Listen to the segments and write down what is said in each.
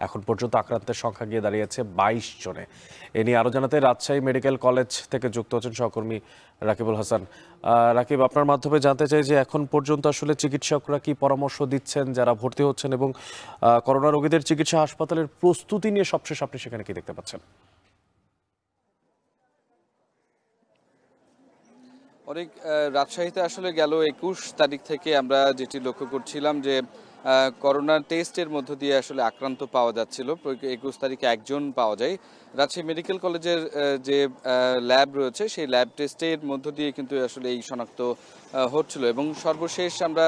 এখন পর্যন্ত আক্রান্তের সংখ্যা গিয়ে দাঁড়িয়েছে 22 জনে। এ নিয়ে আরো জানাতে রাজশাহী মেডিকেল কলেজ থেকে যুক্ত হচ্ছেন সহকর্মী রাকিবুল হাসান। রাকিব, আপনার মাধ্যমে জানতে চাই যে এখন পর্যন্ত আসলে চিকিৎসকরা কি পরামর্শ দিচ্ছেন যারা ভর্তি হচ্ছেন, এবং করোনা রোগীদের চিকিৎসা হাসপাতালের প্রস্তুতি নিয়ে সবশেষ আপনি সেখানে কি দেখতে পাচ্ছেন? অনেক রাজশাহীতে আসলে গেল 21 তারিখ থেকে আমরা যেটি লক্ষ্য করছিলাম যে করোনা টেস্টের মধ্য দিয়ে আসলে আক্রান্ত পাওয়া যাচ্ছিল। 21 তারিখে একজন পাওয়া যায়। রাজশাহী মেডিকেল কলেজের যে ল্যাব রয়েছে সেই ল্যাব টেস্টের মধ্য দিয়ে কিন্তু আসলে এই শনাক্ত হচ্ছিল, এবং সর্বশেষ আমরা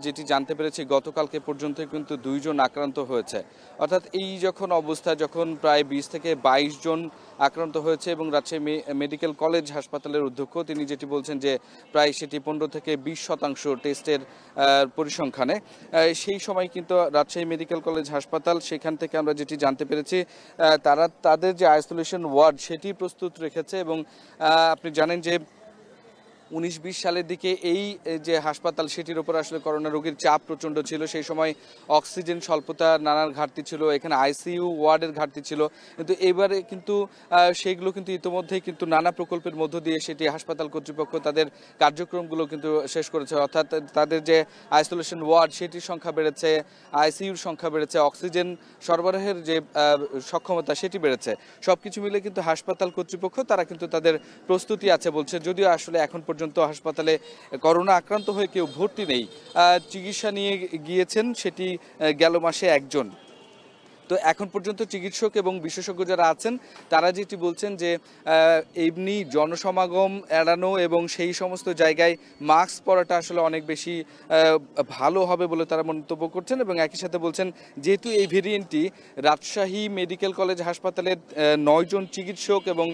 যেটি জানতে পেরেছি গতকালকে পর্যন্ত কিন্তু 2 জন আক্রান্ত হয়েছে। অর্থাৎ এই যখন অবস্থা, যখন প্রায় 20 থেকে 22 জন আক্রান্ত হয়েছে, এবং রাজশাহী মেডিকেল কলেজ হাসপাতালের অধ্যক্ষ তিনি যেটি বলছেন যে প্রায় সেটি 15 থেকে 20% টেস্টের পরিসংখ্যানে, সেই সময় কিন্তু রাজশাহী মেডিকেল কলেজ হাসপাতাল সেখান থেকে আমরা যেটি জানতে পেরেছি তারা তাদের যে আইসোলেশন ওয়ার্ড সেটি প্রস্তুত রেখেছে। এবং আপনি জানেন যে 19-20 সালের দিকে এই যে হাসপাতাল সেটির উপর আসলে করোনা রোগীর চাপ প্রচণ্ড ছিল। সেই সময় অক্সিজেন স্বল্পতা, নানান ঘাটতি ছিল, এখানে আইসিইউ ওয়ার্ডের ঘাটতি ছিল, কিন্তু এবারে কিন্তু সেইগুলো কিন্তু ইতিমধ্যেই কিন্তু নানা প্রকল্পের মধ্য দিয়ে সেটি হাসপাতাল কর্তৃপক্ষ তাদের কার্যক্রমগুলো কিন্তু শেষ করেছে। অর্থাৎ তাদের যে আইসোলেশন ওয়ার্ড সেটির সংখ্যা বেড়েছে, আইসিইউর সংখ্যা বেড়েছে, অক্সিজেন সরবরাহের যে সক্ষমতা সেটি বেড়েছে। সব কিছু মিলে কিন্তু হাসপাতাল কর্তৃপক্ষ তারা কিন্তু তাদের প্রস্তুতি আছে বলছে, যদিও আসলে এখন পর্যন্ত হাসপাতালে করোনা আক্রান্ত হয়ে কেউ ভর্তি নেই। চিকিৎসা নিয়ে গিয়েছেন সেটি গেল মাসে একজন। তো এখন পর্যন্ত চিকিৎসক এবং বিশেষজ্ঞ যারা আছেন তারা যেটি বলছেন যে এমনি জনসমাগম এড়ানো এবং সেই সমস্ত জায়গায় মাস্ক পরাটা আসলে অনেক বেশি ভালো হবে বলে তারা মন্তব্য করছেন, এবং একই সাথে বলছেন যেহেতু এই ভেরিয়েন্টটি রাজশাহী মেডিকেল কলেজ হাসপাতালের 9 জন চিকিৎসক এবং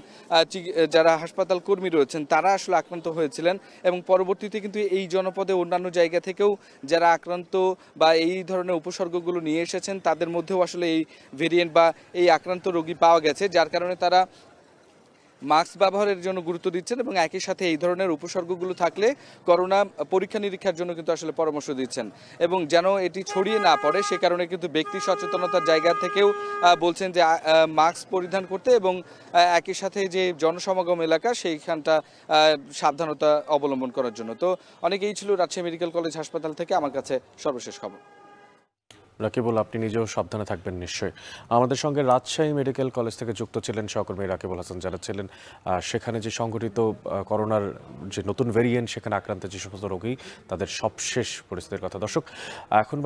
যারা হাসপাতাল কর্মী রয়েছেন তারা আসলে আক্রান্ত হয়েছিলেন, এবং পরবর্তীতে কিন্তু এই জনপদে অন্যান্য জায়গা থেকেও যারা আক্রান্ত বা এই ধরনের উপসর্গগুলো নিয়ে এসেছেন তাদের মধ্যেও আসলে এই ভেরিয়েন্ট বা এই আক্রান্ত রোগী পাওয়া গেছে, যার কারণে তারা মাস্ক ব্যবহারের জন্য গুরুত্ব দিচ্ছেন, এবং একই সাথে এই ধরনের উপসর্গগুলো থাকলে করোনা পরীক্ষা নিরীক্ষার জন্য কিন্তু আসলে পরামর্শ দিচ্ছেন, এবং যেন এটি ছড়িয়ে না পড়ে সে কারণে কিন্তু ব্যক্তি সচেতনতার জায়গা থেকেও বলছেন যে মাস্ক পরিধান করতে, এবং একই সাথে যে জনসমাগম এলাকা সেইখানটা সাবধানতা অবলম্বন করার জন্য। তো অনেকেই ছিল রাজশাহী মেডিকেল কলেজ হাসপাতাল থেকে আমার কাছে সর্বশেষ খবর। রাকিবুল, আপনি নিজেও সাবধানে থাকবেন নিশ্চয়ই। আমাদের সঙ্গে রাজশাহী মেডিকেল কলেজ থেকে যুক্ত ছিলেন সহকর্মী রাকিবুল হাসান, যারা ছিলেন সেখানে যে সংঘটিত করোনার যে নতুন ভেরিয়েন্ট সেখানে আক্রান্ত যে সমস্ত রোগী তাদের সবশেষ পরিস্থিতির কথা। দর্শক, এখন